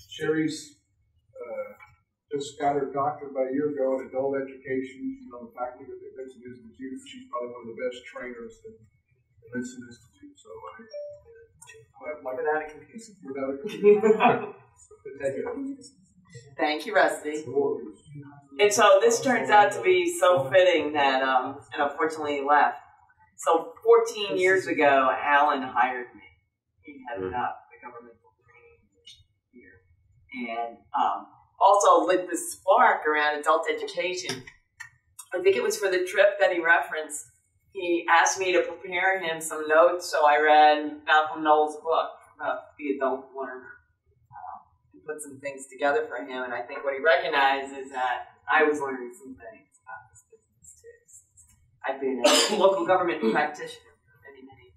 Sherri's just got her doctorate about a year ago in adult education. She's on the faculty at the Vincent Institute. She's probably one of the best trainers at the Vincent Institute. So without a computer. Without a computer. Thank you, Rusty. And so this turns out to be so fitting that, and unfortunately he left. So 14 years ago, Alan hired me. He headed up the governmental training here. And also lit the spark around adult education. I think it was for the trip that he referenced. He asked me to prepare him some notes, so I read Malcolm Knowles' book about the adult learner. Put some things together for him, and I think what he recognized is that I was learning some things about this business too. I've been a local government practitioner for many, many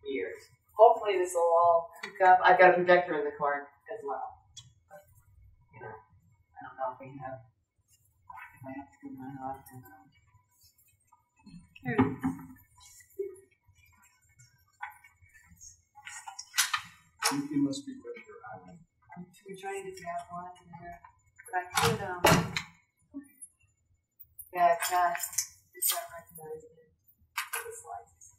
years. Hopefully this will all hook up. I've got a projector in the car as well. But, you know, I don't know if we have, if I have to turn mine off. Here it is. You must be with your island. We're trying to grab one there, but I could, yeah, it's not recognizing it for the slides.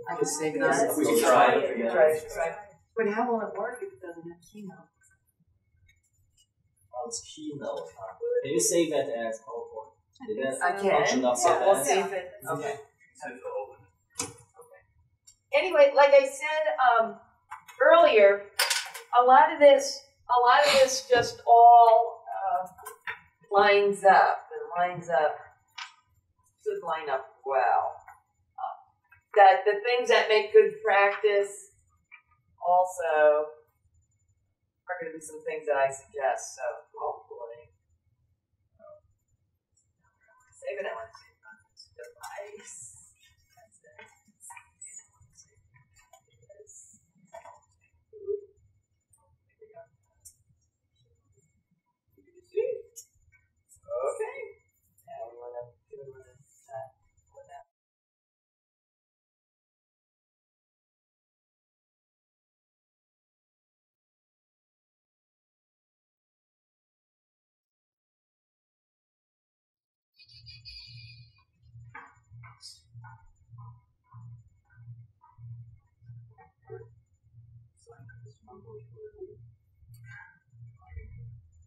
I could save it on. We can try it. Try. But how will it work if it doesn't have Keynote? Well, it's Keynote. Can you save that as PowerPoint? I can. We'll save it. Okay. Anyway, like I said earlier, a lot of this just all lines up should line up well. That the things that make good practice also are going to be some things that I suggest. So hopefully, save it. I want to save it on this device. Okay. Now we want to do that.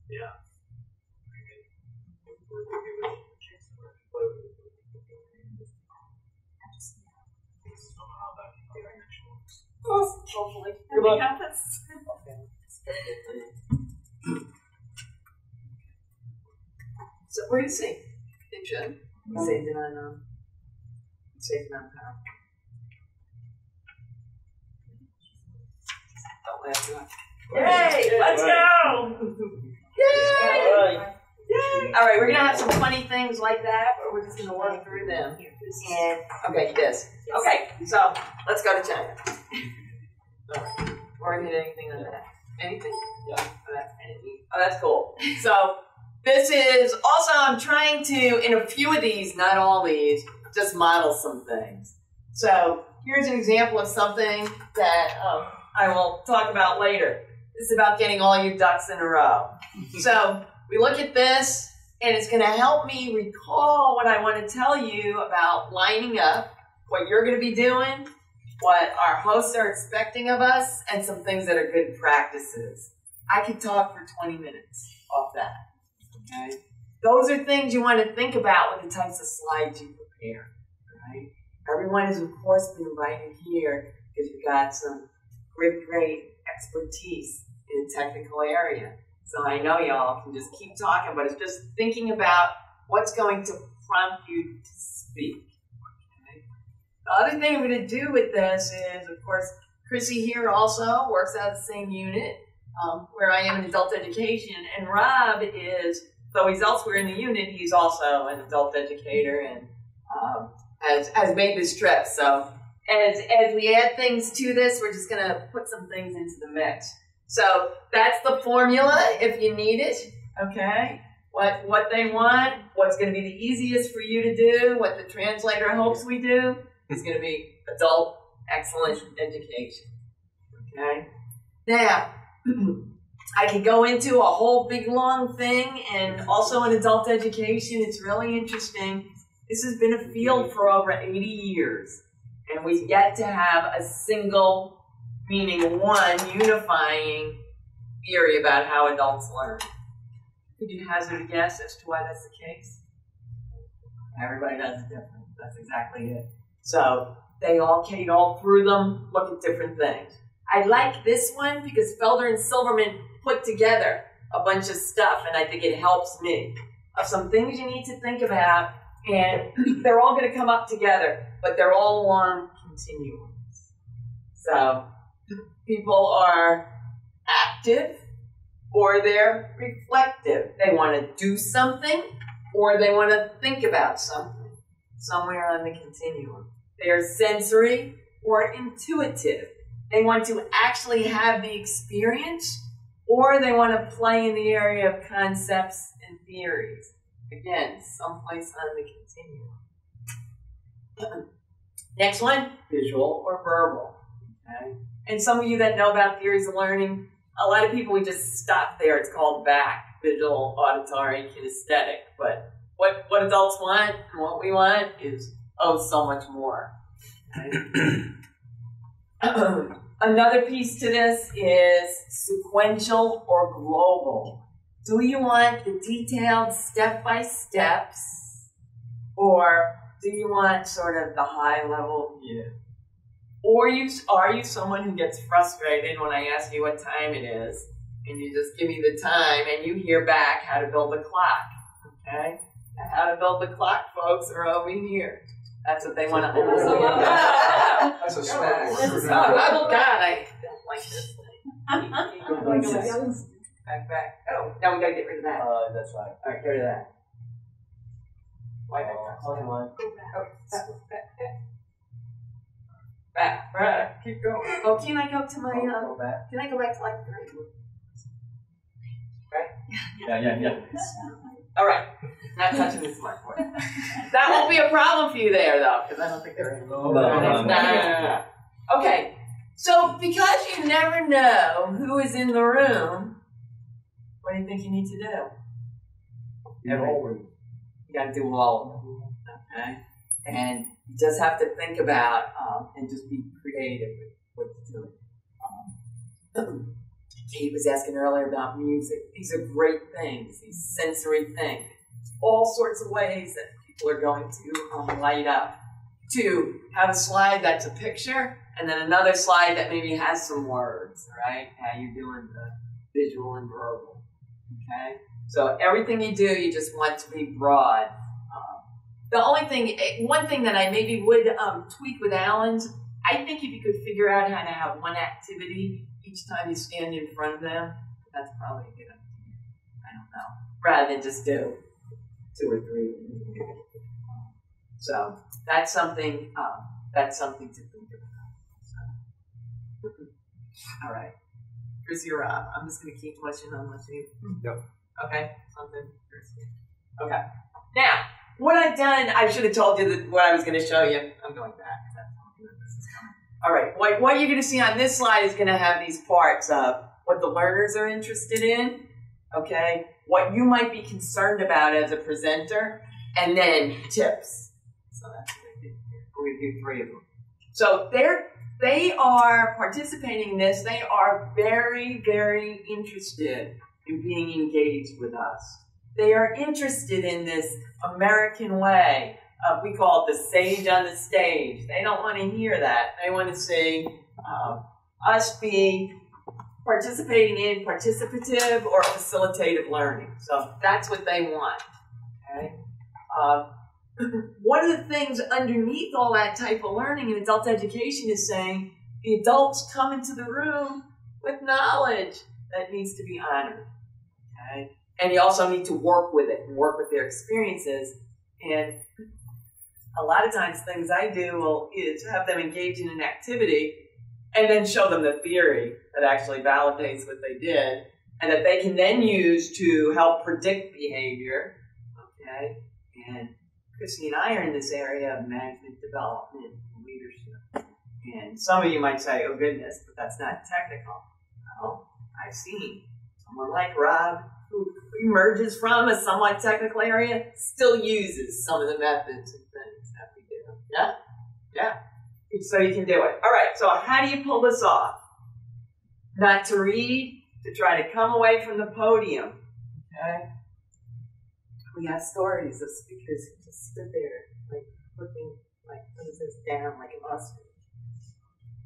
Yeah. Hopefully. Nothing happens. So where do you see? It should. Saved it on power. Don't let it go. Yay! Let's go! Yay! Yay! All right, we're gonna have some funny things like that, but we're just gonna work through them. And okay, yes. Okay, so let's go to China. Or hit anything on that. Anything? Yeah. Oh, that's cool. So this is also, I'm trying to, in a few of these, not all these, just model some things. So here's an example of something that I will talk about later. This is about getting all your ducks in a row. So we look at this, and it's going to help me recall what I want to tell you about lining up, what you're going to be doing, what our hosts are expecting of us, and some things that are good practices. I could talk for 20 minutes off that, okay? Those are things you want to think about with the types of slides you prepare, right? Everyone has, of course, been invited here because you've got some great expertise in a technical area. So I know y'all can just keep talking, but it's just thinking about what's going to prompt you to speak. Okay? The other thing I'm going to do with this is, of course, Chrissy here also works out of the same unit where I am in adult education, and Rob is, though he's elsewhere in the unit, he's also an adult educator and has made this trip. So as we add things to this, we're just going to put some things into the mix. So that's the formula if you need it, okay? What they want, what's going to be the easiest for you to do, what the translator hopes we do is going to be adult excellent education. Okay? Now, I could go into a whole big long thing, and also in adult education, it's really interesting. This has been a field for over 80 years, and we've yet to have a single, meaning one, unifying theory about how adults learn. Could you hazard a guess as to why that's the case? Everybody does it different. That's exactly it. So they all Kate all through them, look at different things. I like this one because Felder and Silverman put together a bunch of stuff, and I think it helps me of some things you need to think about, and they're all going to come up together, but they're all along continuums. So people are active or they're reflective. They want to do something or they want to think about something somewhere on the continuum. They're sensory or intuitive. They want to actually have the experience, or they want to play in the area of concepts and theories. Again, someplace on the continuum. Next one, visual or verbal. Okay? And some of you that know about theories of learning, a lot of people, we just stop there. It's called VAC, visual, auditory, kinesthetic. But what adults want and what we want is, oh, so much more. Okay? Another piece to this is sequential or global. Do you want the detailed step-by-steps, or do you want sort of the high-level view? Or are you someone who gets frustrated when I ask you what time it is, and you just give me the time, and you hear back how to build a clock, okay? How to build the clock, folks, are over here. That's what they want to understand. That's a snack. Oh, God, I don't like this thing. Back. Oh, now we got to get rid of that. That's right. All right, get rid of that. Why back? Come on. Back. Keep going. Oh, can I go to my, Go back. can I go back to like 3? Right? Yeah. All right. Not touching the smartboard. That won't be a problem for you there, though, because I don't think there is. No. Okay. So, because you never know who is in the room, what do you think you need to do? Always. You got to do all of them. Okay? And you just have to think about and just be creative with what you're doing. Kate was asking earlier about music. These are great things, these sensory things. All sorts of ways that people are going to light up. To have a slide that's a picture, and then another slide that maybe has some words, right? How you're doing the visual and verbal, okay? So everything you do, you just want to be broad. The only thing, one thing that I maybe would tweak with Alan's, I think if you could figure out how to have one activity each time you stand in front of them, that's probably a good idea. I don't know. Rather than just do 2 or 3. So that's something to think about. So. All right. Chris, you're up. I'm just going to keep watching unless you. Yep. Okay. Something. Okay. Now, what I've done, I should have told you what I was going to show you. I'm going back. All right. What you're going to see on this slide is going to have these parts of what the learners are interested in. Okay. What you might be concerned about as a presenter, and then tips. So that's what I did here. We're going to do 3 of them. So they are participating in this. They are very, very interested in being engaged with us. They are interested in this American way. We call it the sage on the stage. They don't want to hear that. They want to see us be participating in participative or facilitative learning. So that's what they want. Okay. One of the things underneath all that type of learning in adult education is saying the adults come into the room with knowledge that needs to be honored. Okay. And you also need to work with it and work with their experiences. And a lot of times things I do is have them engage in an activity and then show them the theory that actually validates what they did and that they can then use to help predict behavior. Okay? And Chrissy and I are in this area of management development and leadership. And some of you might say, oh goodness, but that's not technical. Well, I've seen someone like Rob, who emerges from a somewhat technical area, still uses some of the methods and things that we do. Yeah? Yeah. So you can do it. All right, so how do you pull this off? Not to read, to try to come away from the podium. Okay? We have stories of speakers who just stood there, like looking like, what is this, down like an ostrich.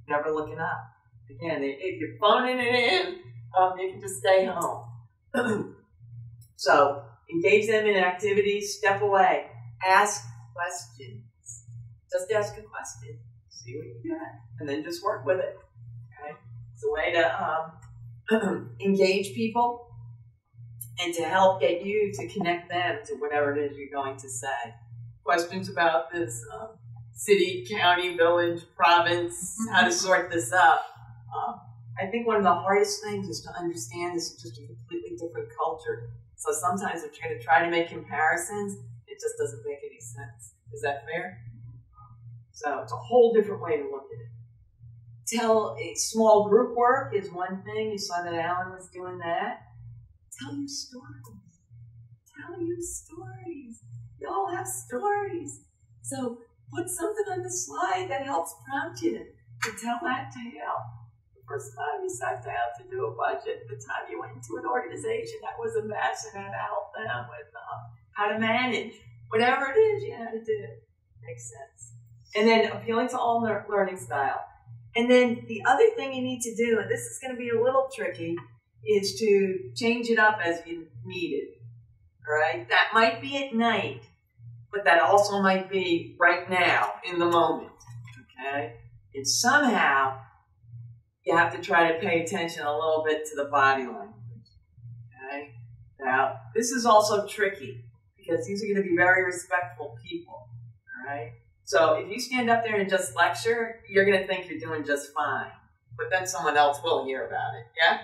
Never looking up. Again, if you're phoning it in, you can just stay home. So, engage them in activities, step away, ask questions. Just ask a question, see what you get, and then just work with it. Okay? It's a way to engage people and to help get you to connect them to whatever it is you're going to say. Questions about this city, county, village, province, how to sort this up. I think one of the hardest things is to understand this is just a completely different culture. So sometimes if you're going to try to make comparisons, it just doesn't make any sense. Is that fair? So it's a whole different way to look at it. Tell a small group work is one thing. You saw that Alan was doing that. Tell your stories. Tell your stories. You all have stories. So put something on the slide that helps prompt you to tell that tale. The first time you sat down to do a budget, the time you went into an organization that was a mess and had to help them with how to manage, whatever it is you had to do. Makes sense. And then appealing to all learning style. And then the other thing you need to do, and this is going to be a little tricky, is to change it up as you need it. All right? That might be at night, but that also might be right now, in the moment. Okay? And somehow, you have to try to pay attention a little bit to the body language. Okay? Now, this is also tricky, because these are going to be very respectful people. All right? So if you stand up there and just lecture, you're going to think you're doing just fine. But then someone else will hear about it, yeah?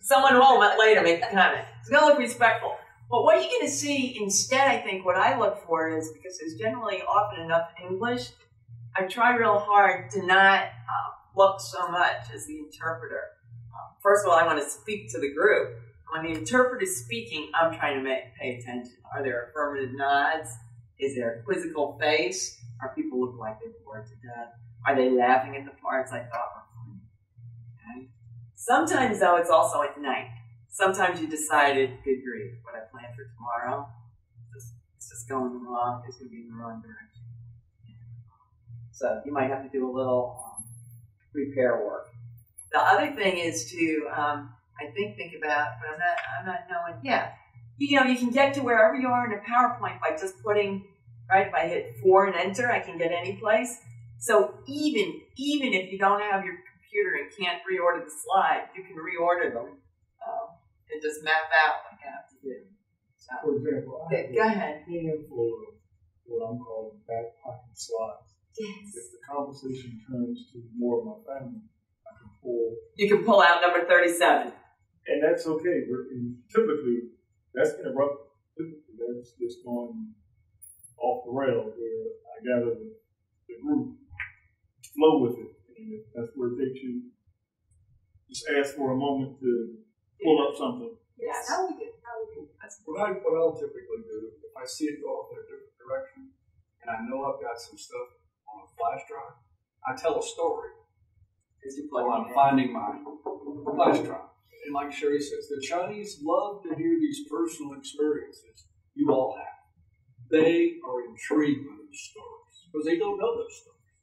Someone will later make a comment. It's going to look respectful. But what you're going to see instead, I think, what I look for is, because there's generally often enough English, I try real hard to not look so much as the interpreter. First of all, I want to speak to the group. When the interpreter is speaking, I'm trying to pay attention. Are there affirmative nods? Is there a quizzical face? Are people look like they're bored to death? Are they laughing at the parts I thought were funny? Okay. Sometimes, though, it's also at night. Sometimes you decided, good grief, what I planned for tomorrow, it's just going wrong. It's going to be in the wrong direction. So you might have to do a little repair work. The other thing is to, I think about, but I'm not knowing. Yeah, you know, you can get to wherever you are in a PowerPoint by just putting. Right, if I hit 4 and enter, I can get any place. So even if you don't have your computer and can't reorder the slides, you can reorder them and just map out what you have to do. So, for example, go ahead. For what I'm calling back pocket slides. Yes. If the conversation turns to more of my family, I can pull. You can pull out number 37. And that's okay. Typically, that's interrupted. Typically, that's just going off the rails, where I gather the group flow with it, and if that's where it takes you. Just ask for a moment to pull up something. Yes. How we do. What I'll typically do, if I see it go off in a different direction, and I know I've got some stuff on a flash drive, I tell a story while I'm finding my flash drive. And like Sherri says, the Chinese love to hear these personal experiences you all have. They are intrigued by those stories because they don't know those stories.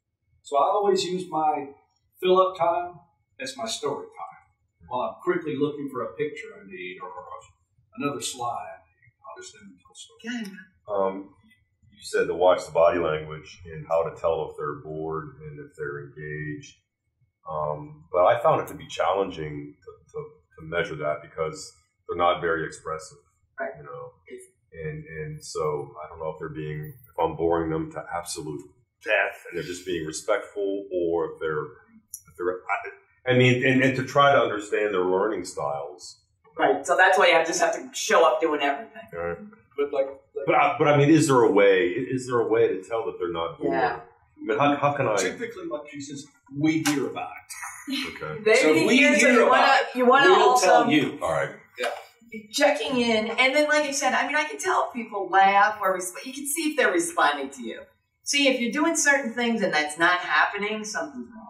So I always use my fill-up time as my story time. While I'm quickly looking for a picture I need or another slide, I'll just then tell a story. You said to watch the body language and how to tell if they're bored and if they're engaged. But I found it to be challenging to measure that because they're not very expressive, right. You know. And so I don't know if I'm boring them to absolute death and they're just being respectful, or if they're and to try to understand their learning styles. Right. So that's why you just have to show up doing everything. Right. But I mean, is there a way to tell that they're not bored? Yeah. But how can I? Typically, like she says, we hear about it. Okay. They So didn't we hear, so hear about you want to We'll also tell you. All right. checking in, and then like I said, I mean, I can tell if people laugh or you can see if they're responding to you. See, if you're doing certain things and that's not happening, something's wrong.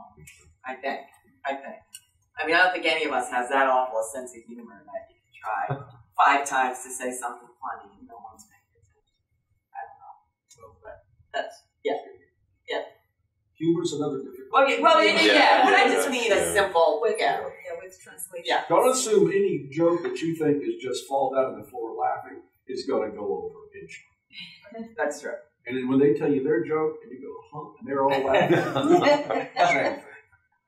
I think. I mean, I don't think any of us has that awful a sense of humor that you can try 5 times to say something funny and no one's paying attention. I don't know. But that's, yeah. Humor's another different. Yeah, but I just mean a simple, with translation. Yeah. Don't assume any joke that you think is just fall down on the floor laughing is going to go over inch. That's true. And then when they tell you their joke, and you go, huh, and they're all laughing. Same thing.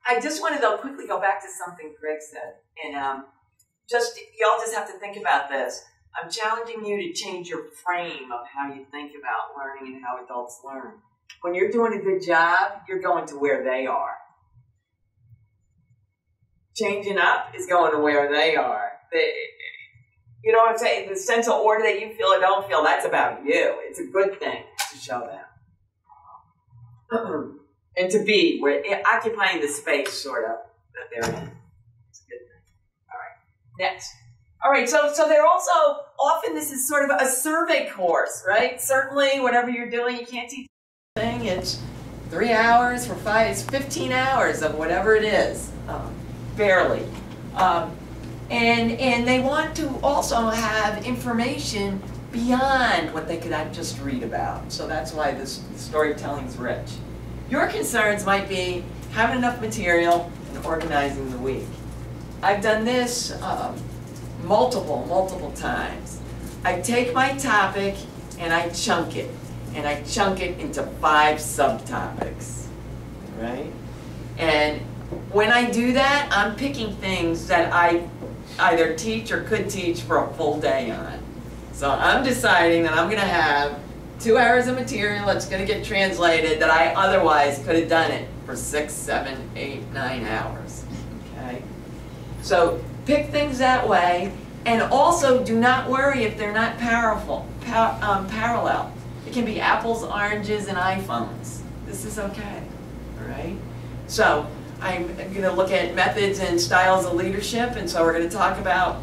I just want to though quickly go back to something Greg said, and y'all just have to think about this. I'm challenging you to change your frame of how you think about learning and how adults learn. When you're doing a good job, you're going to where they are. Changing up is going to where they are. You know what I'm saying? The sense of order that you feel or don't feel, that's about you. It's a good thing to show them. And to be occupying the space, sort of, that they're in. It's a good thing. All right. Next. All right, so they're also, often this is sort of a survey course, right? Certainly, whatever you're doing, you can't teach thing. It's 3 hours for 5, it's 15 hours of whatever it is, barely. And they want to also have information beyond what they could just read about. So that's why this storytelling is rich. Your concerns might be having enough material and organizing the week. I've done this multiple times. I take my topic and I chunk it. And I chunk it into 5 subtopics, right? And when I do that, I'm picking things that I either teach or could teach for a full day on. So I'm deciding that I'm gonna have 2 hours of material that's gonna get translated that I otherwise could have done it for 6, 7, 8, 9 hours, okay? So pick things that way, and also do not worry if they're not parallel. It can be apples, oranges, and iPhones. This is okay, all right? So I'm going to look at methods and styles of leadership, and so we're going to talk about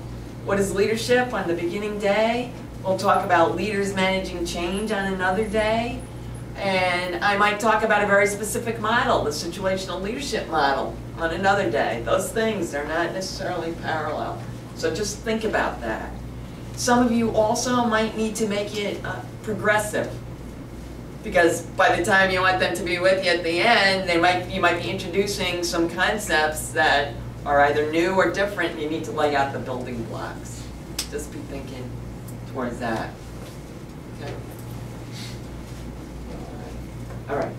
what is leadership on the beginning day. We'll talk about leaders managing change on another day, and I might talk about a very specific model, the situational leadership model, on another day. Those things are not necessarily parallel, so just think about that. Some of you also might need to make it progressive, because by the time you want them to be with you at the end, you might be introducing some concepts that are either new or different, and you need to lay out the building blocks. Just be thinking towards that. Okay. All right.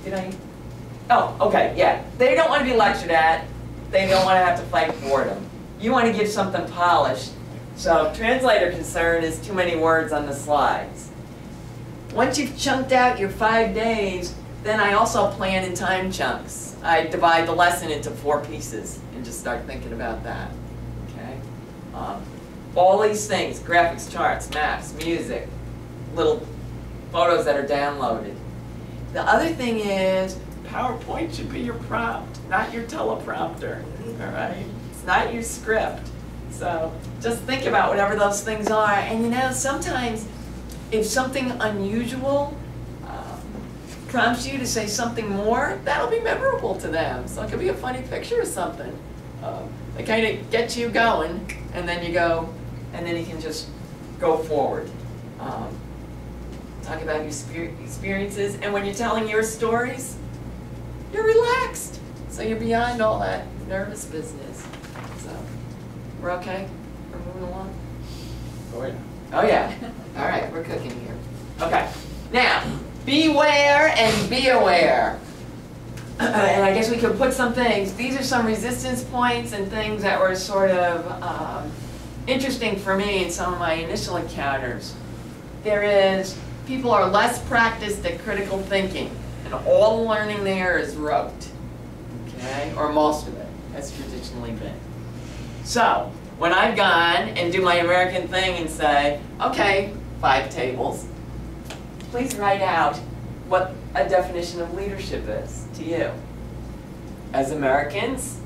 Did I? Oh, okay. Yeah. They don't want to be lectured at. They don't want to have to fight boredom. You want to give something polished. So translator concern is too many words on the slides. Once you've chunked out your 5 days, then I also plan in time chunks. I divide the lesson into 4 pieces and just start thinking about that. Okay. All these things, graphics, charts, maps, music, little photos that are downloaded. The other thing is, PowerPoint should be your prompt, not your teleprompter, all right? It's not your script. So just think about whatever those things are. And you know, sometimes if something unusual prompts you to say something more, that'll be memorable to them. So it could be a funny picture or something. They kind of get you going, and then you go, and then you can just go forward. Talk about your experiences, and when you're telling your stories, you're relaxed. So you're beyond all that nervous business. So we're okay? We're moving along? Oh, yeah. Oh yeah. All right, we're cooking here. Okay. Now, beware and be aware. And I guess we could put some things. These are some resistance points and things that were sort of interesting for me in some of my initial encounters. There is, people are less practiced at critical thinking, and all the learning there is rote, okay? Or most of it has traditionally been. So, when I've gone and do my American thing and say, okay, 5 tables, please write out what a definition of leadership is to you. As Americans,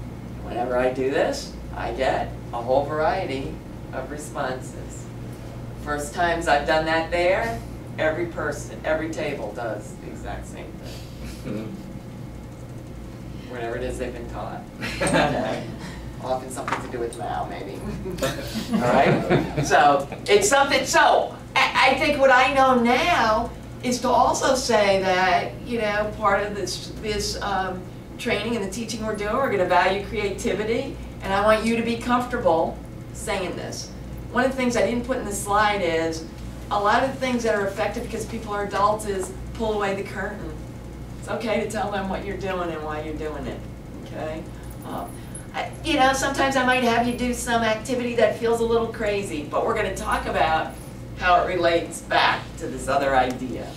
whenever I do this, I get a whole variety of responses. First times I've done that there, every person, every table does the exact same thing. Whatever it is they've been taught. Okay. Often something to do with Mao, maybe. All right? So, it's something, so, I think what I know now is to also say that, you know, part of this training and the teaching we're doing, we're going to value creativity, and I want you to be comfortable saying this. One of the things I didn't put in the slide is, a lot of things that are effective because people are adults is pull away the curtain. It's okay to tell them what you're doing and why you're doing it, okay? You know, sometimes I might have you do some activity that feels a little crazy, but we're going to talk about how it relates back to this other idea.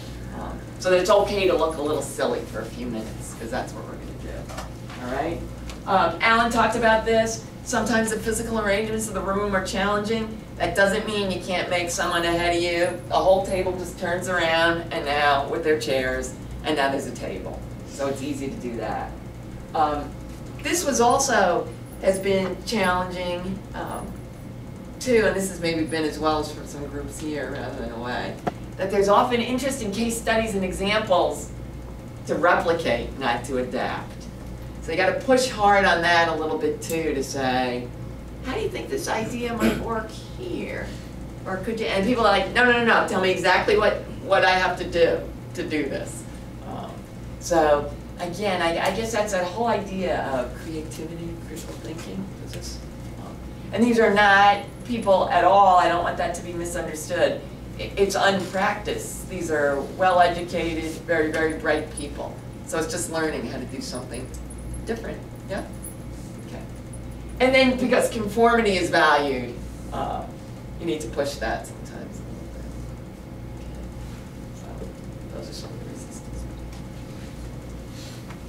So that it's okay to look a little silly for a few minutes, because that's what we're going to do, all right? Alan talked about this. Sometimes the physical arrangements of the room are challenging. That doesn't mean you can't make someone ahead of you. The whole table just turns around, and now with their chairs, and now there's a table. So it's easy to do that. This was also, has been challenging too, and this has maybe been as well as for some groups here rather than away, that there's often interest in case studies and examples to replicate, not to adapt. So you got to push hard on that a little bit too, to say, how do you think this idea might work here? Or could you, and people are like, no, tell me exactly what I have to do this. So again, I guess that's that whole idea of creativity, critical thinking. And these are not people at all, I don't want that to be misunderstood. It's unpracticed. These are well-educated, very, very bright people. So it's just learning how to do something different, yeah? Okay. And then because conformity is valued, you need to push that sometimes a little bit. Okay. So those are some of the resistance.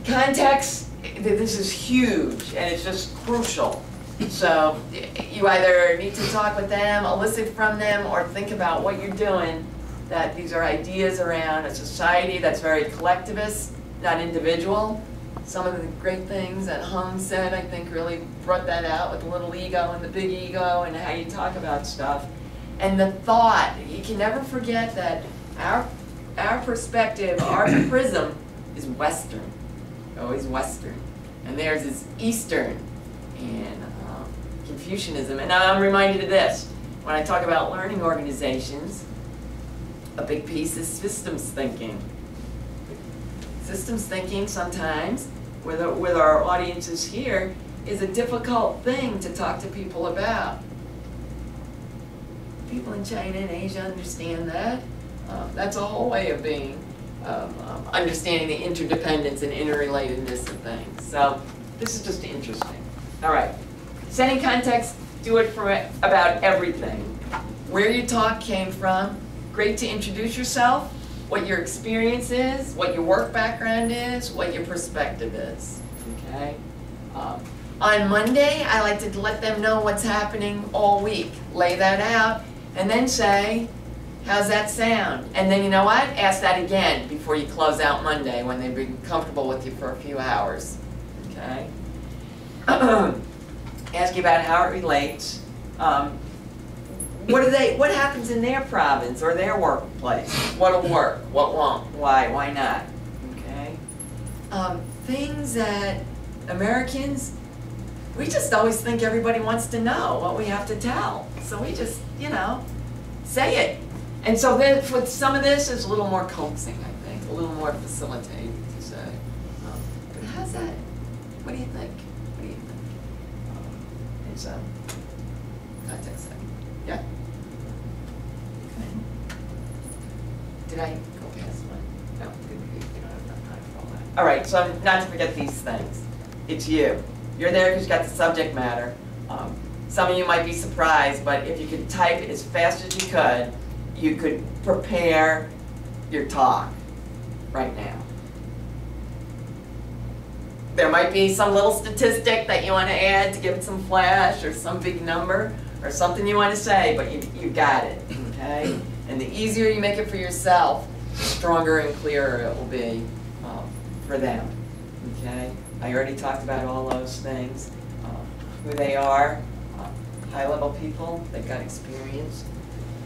Context, this is huge and it's just crucial. So you either need to talk with them, elicit from them, or think about what you're doing, that these are ideas around a society that's very collectivist, not individual. Some of the great things that Hung said, I think, really brought that out with the little ego and the big ego and how you talk about stuff. And the thought, you can never forget that our perspective, our prism is Western, always Western. And theirs is Eastern and Confucianism. And I'm reminded of this. When I talk about learning organizations, a big piece is systems thinking. Systems thinking sometimes, with our audiences here, is a difficult thing to talk to people about. People in China and Asia understand that. That's a whole way of being, understanding the interdependence and interrelatedness of things. So this is just interesting. All right. Setting context, do it for about everything. Where your talk came from, great to introduce yourself, what your experience is, what your work background is, what your perspective is, okay? On Monday, I like to let them know what's happening all week. Lay that out, and then say, how's that sound? And then you know what? Ask that again before you close out Monday when they've been comfortable with you for a few hours, okay? Ask you about how it relates. What happens in their province or their workplace? What'll work? What won't? Why not? Okay. Things that Americans, we just always think everybody wants to know what we have to tell. So we just, say it. And so then with some of this, it's a little more coaxing, I think, a little more facilitating to say. But how's that? What do you think? What do you think? And so, context that. Yeah? Did I go past one? No, you don't have enough time for all that. All right, so not to forget these things. It's you. You're there because you got the subject matter. Some of you might be surprised, but if you could type as fast as you could prepare your talk right now. There might be some little statistic that you want to add to give it some flash, or some big number, or something you want to say, but you got it, okay? And the easier you make it for yourself, stronger and clearer it will be for them. Okay? I already talked about all those things. Who they are, high-level people, they've got experience.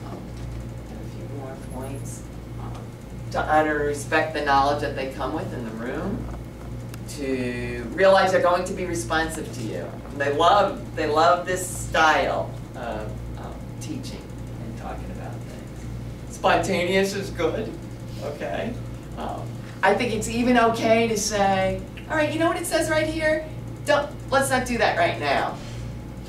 A few more points. To honor and respect the knowledge that they come with in the room. To realize they're going to be responsive to you. They love this style of teaching and talking about things. Spontaneous is good, okay? I think it's even okay to say, all right, you know what it says right here? Let's not do that right now.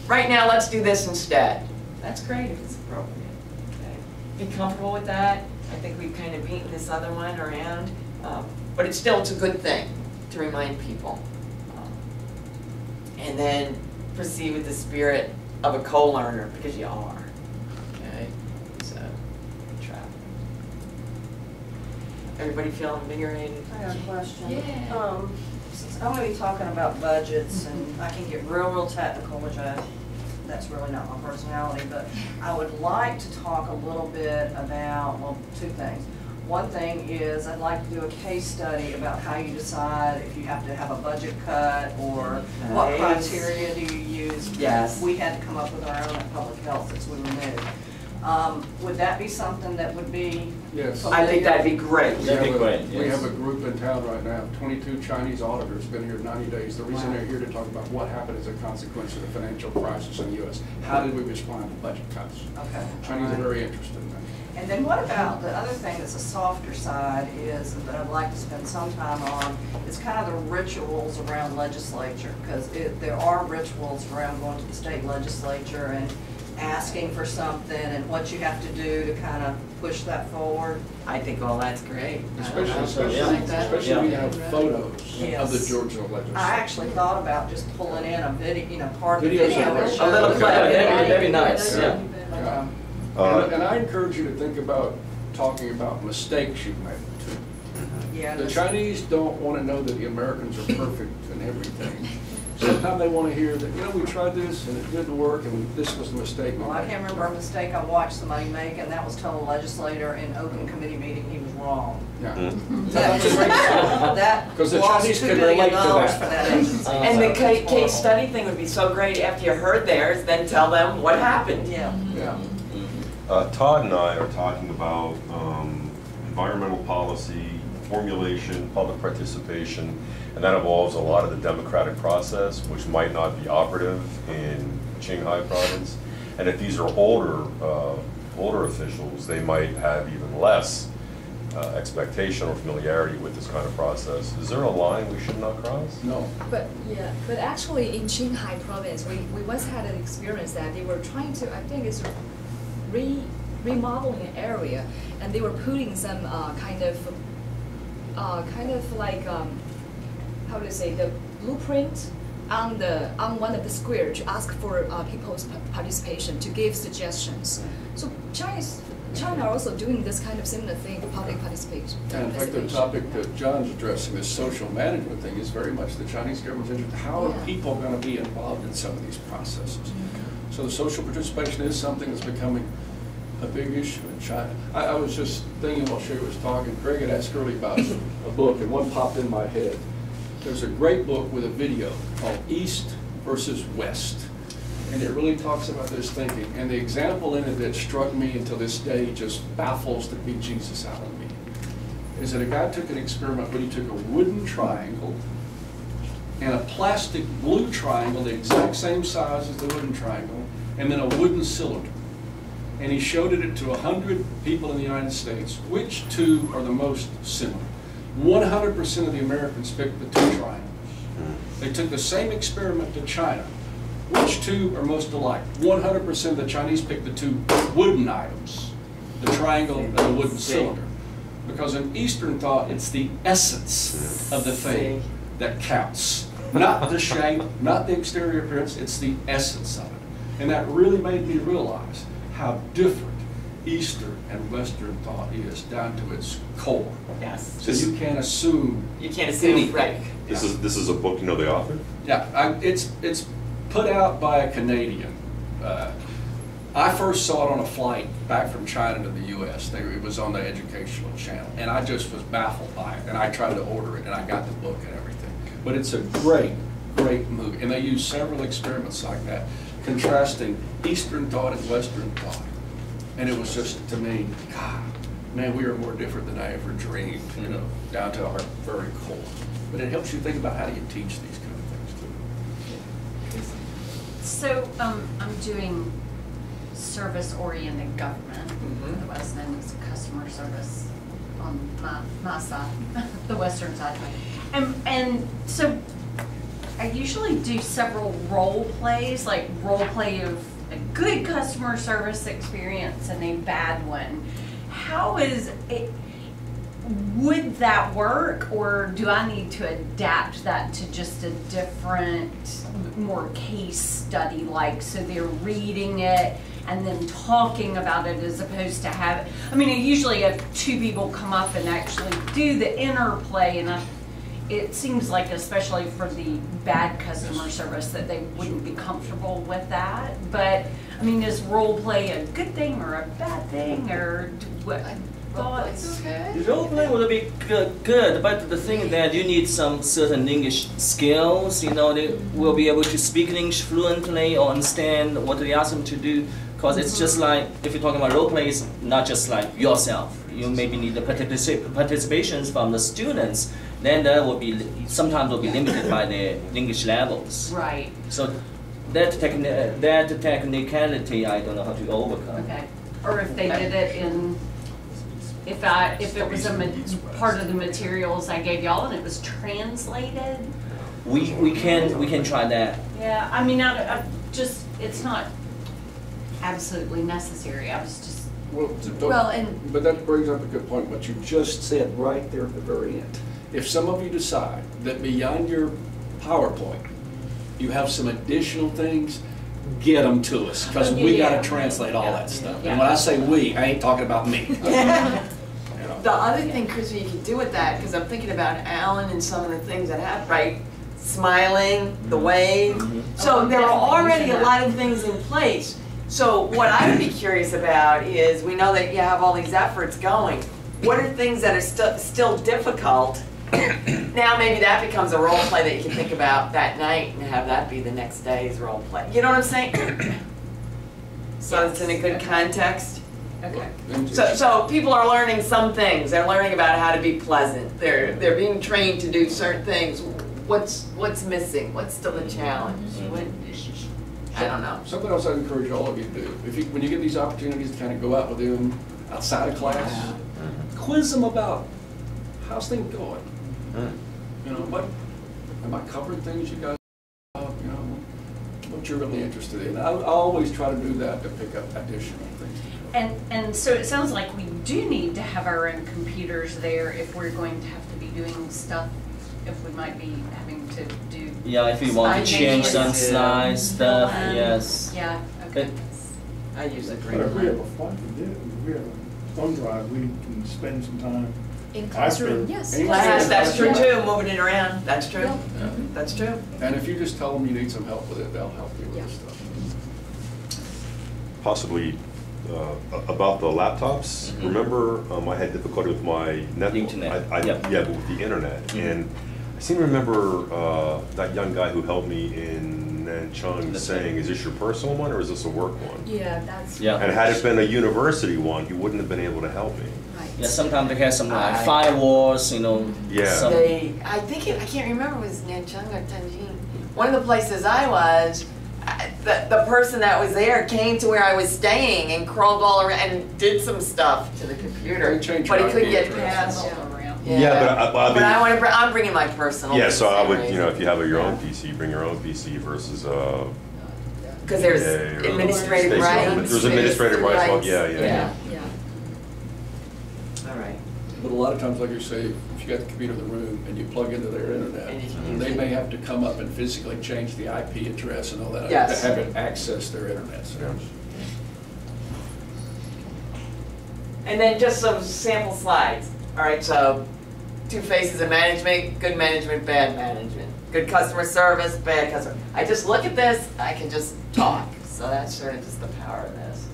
Right now, let's do this instead. That's great if it's appropriate, okay? Be comfortable with that. I think we've kind of beaten this other one around, but it's a good thing to remind people. And then proceed with the spirit of a co-learner, because you are. Okay? So, try. Everybody feel invigorated? I got a question. Yeah. Since I'm going to be talking about budgets, and I can get real technical, which that's really not my personality, but I would like to talk a little bit about, well, two things. One thing is I'd like to do a case study about how you decide if you have to have a budget cut or what criteria do you use. Yes. We had to come up with our own at Public Health since we were new. Would that be something that would be Yes. familiar? I think that'd be great. That'd be great, We yes. have a group in town right now, 22 Chinese auditors, been here 90 days. The reason they're here to talk about what happened as a consequence of the financial crisis in the U.S. How did we respond to budget cuts? Okay. Chinese are very interested in that. And then what about the other thing that's a softer side is, that I'd like to spend some time on, is kind of the rituals around legislature, because there are rituals around going to the state legislature and asking for something and what you have to do to kind of push that forward. I think all that's great. Especially we have photos Yes. of the Georgia legislature. I actually thought about just pulling in a video, part of the Videos video. are that great. shows- A little clip. That'd be nice, yeah. Yeah. Uh, And I encourage you to think about talking about mistakes you've made too. Yeah, The this- Chinese don't want to know that the Americans are perfect in everything. Sometimes they want to hear that, we tried this and it didn't work and this was a mistake. we Well, I made. can't remember a mistake I watched somebody make, and that was tell a legislator in open committee meeting he was wrong. Yeah. That was that 'Cause the lost Chinese $2 can million relate to that. for that agency. And the So it's case study thing would be so great after you heard theirs, then tell them what happened. Yeah. Yeah. Todd and I are talking about environmental policy, formulation, public participation, and that involves a lot of the democratic process, which might not be operative in Qinghai province. And if these are older officials, they might have even less expectation or familiarity with this kind of process. Is there a line we should not cross? No. But actually in Qinghai province, we once had an experience that they were trying to, I think it's remodeling an area, and they were putting some kind of like how to say, the blueprint on one of the square to ask for people's participation, to give suggestions. So China are also doing this kind of similar thing, public participation. And in fact, the topic that John's addressing, this social management thing, is very much the Chinese government's interest. How are people going to be involved in some of these processes? So the social participation is something that's becoming a big issue in China. I was just thinking while Sherri was talking, Greg had asked earlier about a book, and one popped in my head. There's a great book with a video called East versus West. And it really talks about this thinking. And the example in it that struck me until this day just baffles the bejesus out of me is that a guy took an experiment where he took a wooden triangle and a plastic blue triangle, the exact same size as the wooden triangle, and then a wooden cylinder. And he showed it to 100 people in the United States. Which two are the most similar? 100% of the Americans picked the two triangles. They took the same experiment to China. Which two are most alike? 100% of the Chinese picked the two wooden items, the triangle and the wooden cylinder. Because in Eastern thought, it's the essence of the thing that counts. Not the shape, not the exterior appearance, it's the essence of it. And that really made me realize how different Eastern and Western thought is down to its core. Yes. So you can't assume. You can't assume, anything. right. This is a book, the author? Yeah, it's put out by a Canadian I first saw it on a flight back from China to the U.S. It was on the educational channel, and I just was baffled by it. And I tried to order it, and I got the book and everything. But it's a great, great movie, and they use several experiments like that, contrasting Eastern thought and Western thought. And it was just, to me, God, man, we are more different than I ever dreamed, you know, down to our very core. But it helps you think about how do you teach these kind of things too. So I'm doing service-oriented government. The West End is customer service on my side, the Western side. And so I usually do several role plays, like role play of a good customer service experience and a bad one. How is it? Would that work, or do I need to adapt that to just a different, more case study like, so they're reading it and then talking about it as opposed to have, I mean, I usually have two people come up and actually do the interplay, and it seems like, especially for the bad customer service, that they wouldn't be comfortable with that. But, I mean, is role play a good thing or a bad thing, or what? Thoughts? The role play would be good, but the thing that you need some certain English skills. You know, they will be able to speak English fluently or understand what they ask them to do. Because it's just like, if you're talking about role play, it's not just like yourself. You maybe need the participations from the students. Then that will be sometimes will be limited by their English levels. Right. So that technicality, I don't know how to overcome. Okay. Or if they did it in, if it was part of the materials I gave y'all and it was translated. We can try that. Yeah, I mean, I just, it's not absolutely necessary. I was just. But that brings up a good point, what you just said right there at the very end. If some of you decide that beyond your PowerPoint, you have some additional things, get them to us, because we got to translate all that stuff. And when I say we, I ain't talking about me. The other thing, Chris, you can do with that, because I'm thinking about Alan and some of the things that happen, right? Smiling, the wave. So there are already a lot of things in place. So what I would be curious about is, we know that you have all these efforts going. What are things that are still difficult? Now maybe that becomes a role play that you can think about that night and have that be the next day's role play. You know what I'm saying? So it's in a good context. Okay. So people are learning some things. They're learning about how to be pleasant. They're being trained to do certain things. What's missing? What's still a challenge? I don't know. Something else I'd encourage all of you to do, when you get these opportunities to kind of go out with them outside of class, quiz them about how's things going. You know, am I covering things you guys? You know, what you're really interested in. I always try to do that to pick up additional things. And so it sounds like we do need to have our own computers there if we're going to have to be doing stuff, if we might be having to do. Yeah, if you want to change some slides, stuff, yes. Yeah, okay. I use it. But if we have a thumb drive, we can spend some time. In classroom, yes. Class, that's true too, moving it around, that's true. Yeah. That's true. And if you just tell them you need some help with it, they'll help you with this stuff. Possibly about the laptops. Remember, I had difficulty with my Internet. Yeah, but with the internet. And I seem to remember that young guy who helped me in Nanchang saying, "Is this your personal one or is this a work one?" Yeah, that's And had it been a university one, he wouldn't have been able to help me. right. Yeah, sometimes they have some firewalls, you know. Yeah. Some, I can't remember if it was Nanchang or Tianjin. One of the places I was, the person that was there came to where I was staying and crawled all around and did some stuff to the computer, but he couldn't get past. But I want to. I'm bringing my personal. Yeah, so I would, if you have your own PC, bring your own PC versus. Because there's administrative rights. There's administrative rights. Well, yeah. All right. But a lot of times, like you say, if you got the computer in the room and you plug into their internet, they may have to come up and physically change the IP address and all that to have it access their internet service. And then just some sample slides. All right, so 2 phases of management: good management, bad management. Good customer service, bad customer. I just look at this, I can just talk. So that's sort of just the power of this.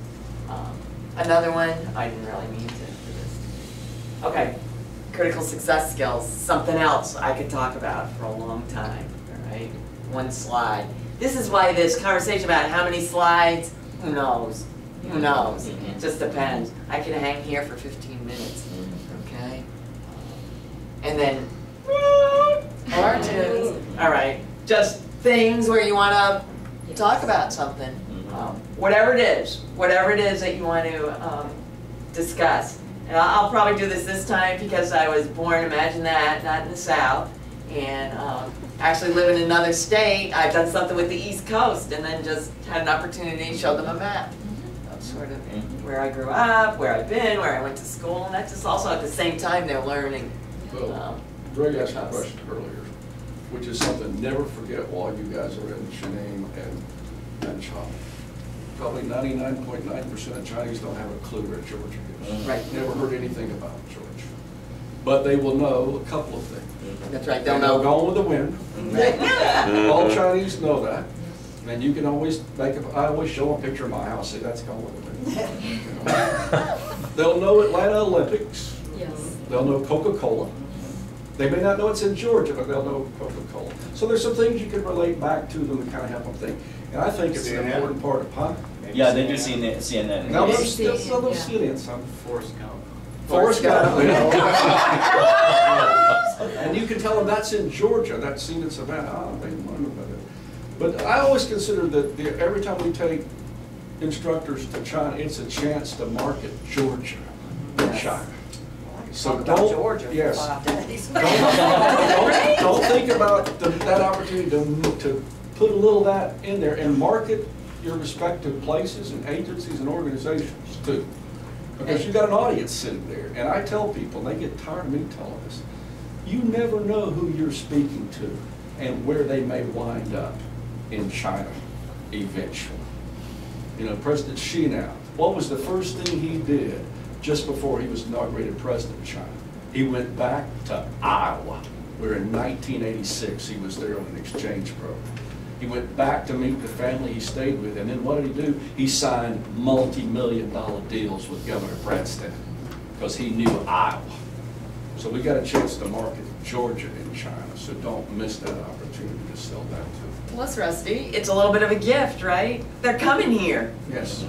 Another one, I didn't really mean to for this. Okay, critical success skills, something else I could talk about for a long time, all right? One slide. This is why this conversation about how many slides, who knows? Who knows? It just depends. I could hang here for 15 minutes, okay? And then, cartoons. All right, just things where you want to talk about something. Whatever it is that you want to discuss. And I'll probably do this time because I was born, imagine that, not in the South. And actually live in another state. I've done something with the East Coast and then just had an opportunity to show them a map. Of sort of where I grew up, where I've been, where I went to school. And that's just also at the same time they're learning. Well, Greg asked a question earlier, which is something never forget while you guys are in Shannon and China. Probably 99.9% of Chinese don't have a clue where Georgia is. Right. Never heard anything about Georgia. But they will know a couple of things. That's right, They they'll know know. Gone with the Wind. All Chinese know that. And you can always I always show a picture of my house, say that's Gone with the Wind. You know. They'll know Atlanta Olympics. Yes. They'll know Coca-Cola. They may not know it's in Georgia, but they'll know Coca-Cola. So there's some things you can relate back to them and kind of help them think. And I think it's an important part of pie. Yeah, they do CNN. Now, Maybe there's CNN, still those yeah. CNN, some Forrest Gump. Forrest Gump. You know. And you can tell them that's in Georgia, that scene in Savannah. Oh, they learn about it. But I always consider that every time we take instructors to China, it's a chance to market Georgia in China. So Talk about don't, Georgia yes. for 5 days. Don't think about that opportunity to put a little of that in there and market your respective places and agencies and organizations too. Because you got an audience sitting there. And I tell people, and they get tired of me telling this, you never know who you're speaking to and where they may wind up in China eventually. You know, President Xi now, what was the first thing he did just before he was inaugurated president of China? He went back to Iowa, where in 1986 he was there on an exchange program. He went back to meet the family he stayed with, and then what did he do? He signed multi-million-dollar deals with Governor Branstad because he knew Iowa. So we got a chance to market Georgia in China, so don't miss that opportunity to sell that too. Plus, Rusty, it's a little bit of a gift, right? They're coming here. Yes.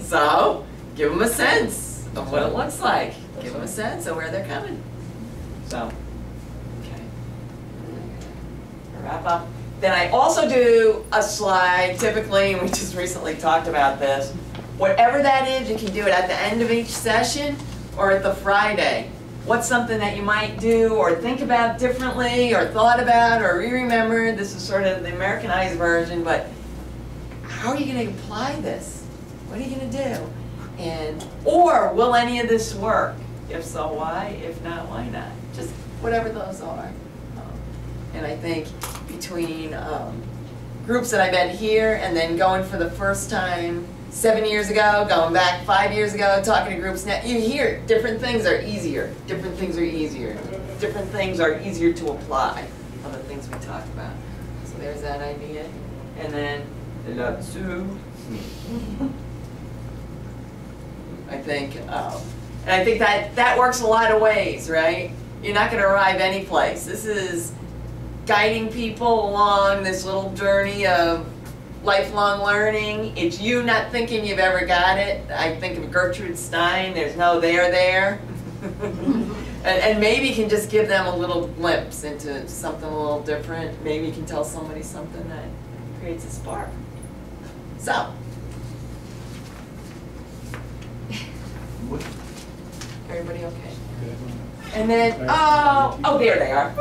So, give them a sense of what it looks like. Give them a sense of where they're coming. So, okay. Wrap up. Then I also do a slide, typically, and we just recently talked about this. Whatever that is, you can do it at the end of each session or at the Friday. What's something that you might do or think about differently or thought about or re-remembered? This is sort of the Americanized version, but how are you going to apply this? What are you going to do? And, or will any of this work? If so, why? If not, why not? Just whatever those are. And I think between groups that I met here and then going for the first time 7 years ago, going back 5 years ago, talking to groups now, you hear different things are easier. Different things are easier. Different things are easier to apply on the things we talk about. So there's that idea. And then Lao-Tzu. I think, and I think that works a lot of ways, right? You're not going to arrive any place. This is guiding people along this little journey of lifelong learning. It's you not thinking you've ever got it. I think of Gertrude Stein, there's no there. and maybe you can just give them a little glimpse into something a little different. Maybe you can tell somebody something that creates a spark. So, everybody okay? And then, oh, there they are.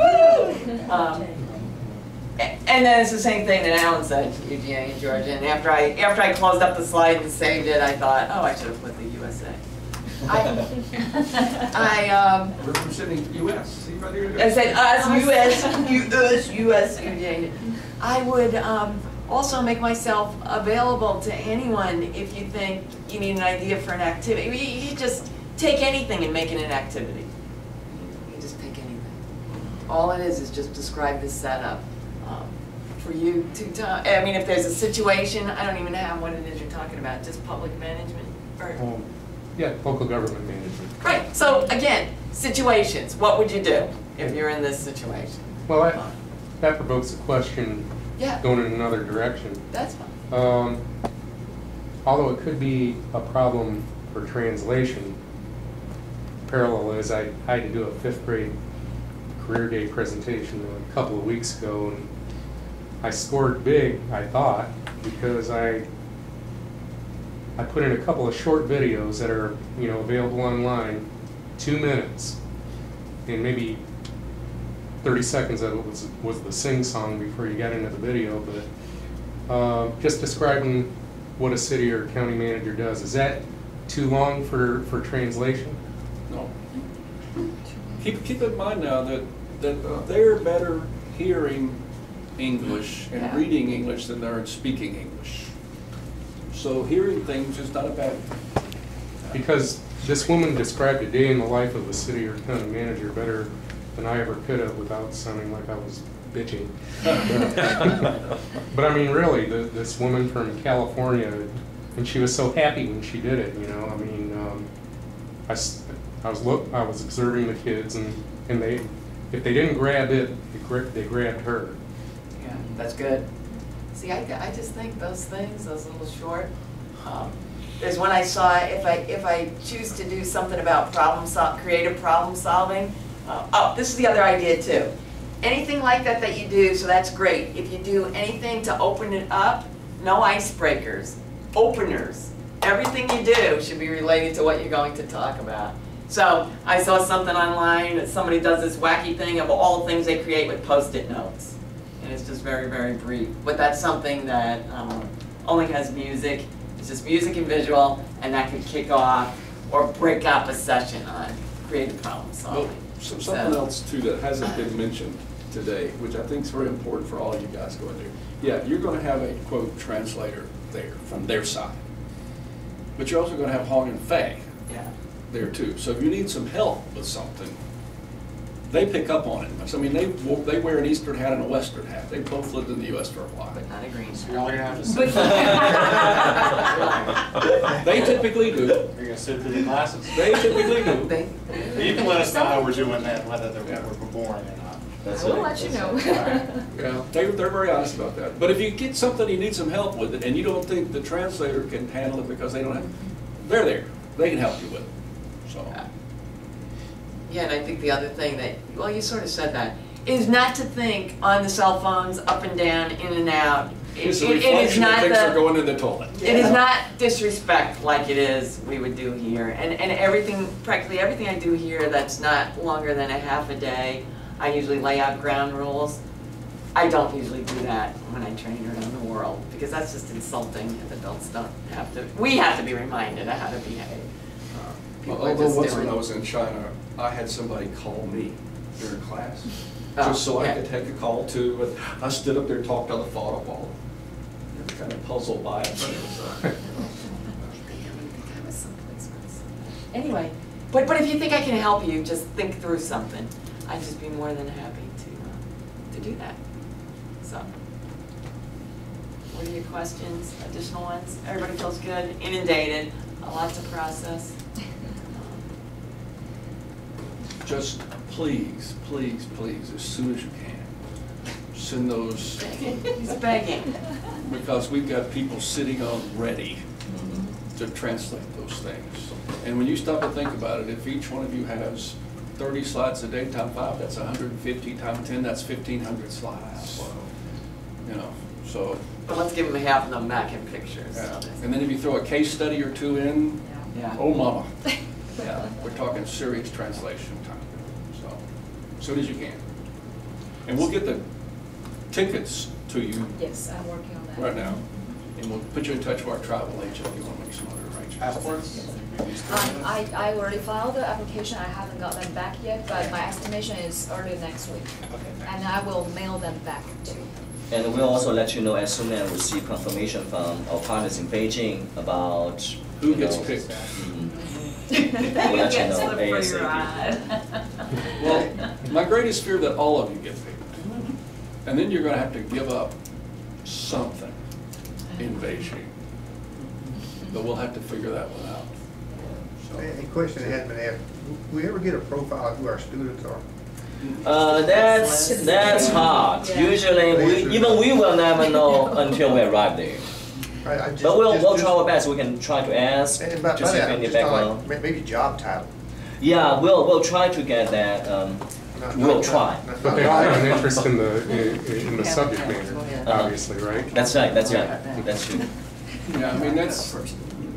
And then it's the same thing that Alan said, UGA and Georgia. And after I closed up the slide and saved it, I thought, oh, I should have put the USA. We're representing U.S. See right here? I said US, UGA. I would also make myself available to anyone if you think you need an idea for an activity. You just take anything and make it an activity. You just pick anything. All it is just describe the setup. for you to talk? I mean, if there's a situation, I don't even know what it is you're talking about, just public management? Or, Yeah, local government management. right, so again, situations, what would you do if you're in this situation? Well, that provokes a question Yeah, going in another direction. that's fine. Although it could be a problem for translation, parallel is I had to do a 5th grade career day presentation a couple of weeks ago, and I scored big, I thought, because I put in a couple of short videos that are, available online, 2 minutes, and maybe 30 seconds of it was the sing-song before you got into the video, but just describing what a city or county manager does. Is that too long for translation? No. Keep in mind now that they're better hearing English and Yeah. reading English than they're speaking English. So hearing things is not a bad thing. Because this woman described a day in the life of a city or county manager better than I ever could have without sounding like I was bitching. But I mean, really, this woman from California, and she was so happy when she did it, I mean, I was observing the kids, and they, if they didn't grab it, they grabbed her. Yeah, that's good. See, I just think those things, those little short, there's one I saw, if I choose to do something about creative problem solving, this is the other idea too. Anything like that you do, so that's great. If you do anything to open it up, no icebreakers, openers. Everything you do should be related to what you're going to talk about. So I saw something online that somebody does this wacky thing of all the things they create with Post-it notes. And it's just very, very brief. But that's something that only has music. It's just music and visual, and that could kick off or break up a session on creative problem solving. Well, something else too that hasn't been mentioned today, which I think is very important for all you guys going there. Yeah, you're going to have a quote translator there from their side, but you're also going to have Hong and Fei there too. So if you need some help with something, they pick up on it. So I mean, they wear an Eastern hat and a Western hat. They both lived in the U.S. for a while. But not a green So you're only gonna have to sit. They typically do. You're gonna sit through the classes. They typically do. You can let us know how we're doing that, whether we're boring or not. That's We'll it. let you know. Yeah, they're very honest about that. But if you get something you need some help with it, and you don't think the translator can handle it because they don't have, they're there. They can help you with it. So. Yeah, and I think the other thing that, well, you sort of said that, is not to think on the cell phones up and down, in and out. It's a reflection of things are going in the toilet. It is not disrespect like it is we would do here. And everything, practically everything I do here that's not longer than a half a day, I usually lay out ground rules. I don't usually do that when I train around the world, because that's just insulting, and adults don't have to, we have to be reminded of how to behave. People are Although just once doing- when I was in China, I had somebody call me during class, Oh, just so I yeah. could take a call too. But I stood up there and talked on the photo wall. They were kind of puzzled by it, but it was, Anyway, but if you think I can help you, just think through something. I'd just be more than happy to do that. So, what are your questions, additional ones? Everybody feels good, inundated, a lot to process. just please, please, please, as soon as you can, send those, He's begging. because we've got people sitting on ready to translate those things. And when you stop and think about it, if each one of you has 30 slides a day times 5, that's 150 times 10, that's 1,500 slides. You know, so. But let's give him half of them back in pictures. Yeah. And then if you throw a case study or two in, Yeah. oh mama. Yeah, we're talking serious translation time. So, as soon as you can. And we'll get the tickets to you Yes, I'm working on that. right now. And we'll put you in touch with our travel agent if you want to make some other arrangements. Passports? I already filed the application, I haven't got them back yet, but my estimation is early next week. And I will mail them back to you. And we'll also let you know as soon as we receive confirmation from our partners in Beijing about Who gets picked? We'll let you know ASAP. Well, my greatest fear that all of you get picked. And then you're going to have to give up something in Beijing. But we'll have to figure that one out. So. A question that has been asked, will we ever get a profile of who our students are? That's hard. Yeah. Usually, we will never know until we arrive there. But we'll try our best. We can try to ask And by to see that, any just talking background. like maybe job title. Yeah, we'll try to get that. We'll try. But they all have an interest in the subject matter, obviously, right? That's right. That's right. That's true. Yeah, I mean, that's,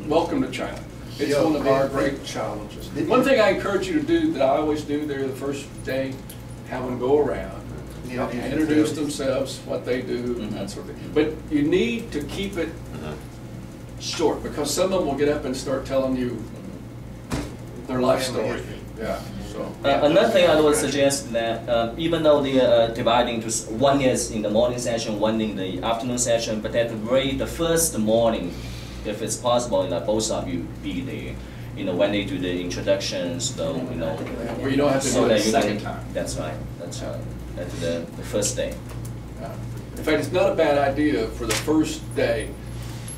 welcome to China. It's one of our great challenges. One thing I encourage you to do, that I always do there the first day, have them go around, introduce themselves, what they do, and that sort of thing. But you need to keep it short, because some of them will get up and start telling you their life story. Yeah. So. Another thing I would suggest that even though they are dividing to one is in the morning session, one in the afternoon session, but at the first morning, if it's possible, both of you be there. When they do the introductions, though, Where you don't have to do it a second time. That's right. That's right. That's the first day. Yeah. In fact, it's not a bad idea for the first day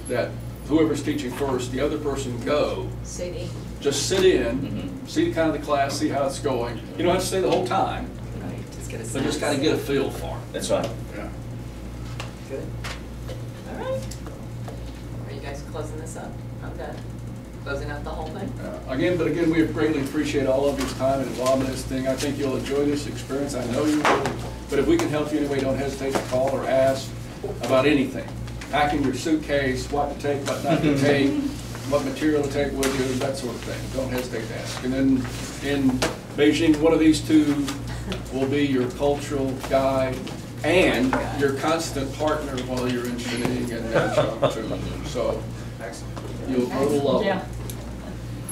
that whoever's teaching first, the other person go. Just sit in, see kind of the class, see how it's going. You don't have to stay the whole time. Right, just get a But sense. just got to get a feel for it. That's right. Yeah. Good. All right. Are you guys closing this up? I'm done. Closing out the whole thing? Again, we greatly appreciate all of your time and involvement in this thing. I think you'll enjoy this experience. I know you will. But if we can help you in any way, don't hesitate to call or ask about anything. Packing your suitcase, what to take, what not to take, what material to take with you, that sort of thing. Don't hesitate to ask. And then in Beijing, one of these two will be your cultural guide and your constant partner while you're in Shening and Nanchang too. So you'll grow to love them.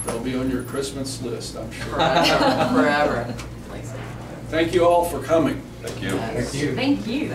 They'll be on your Christmas list, I'm sure. Forever. Thank you all for coming. Thank you. Thank you.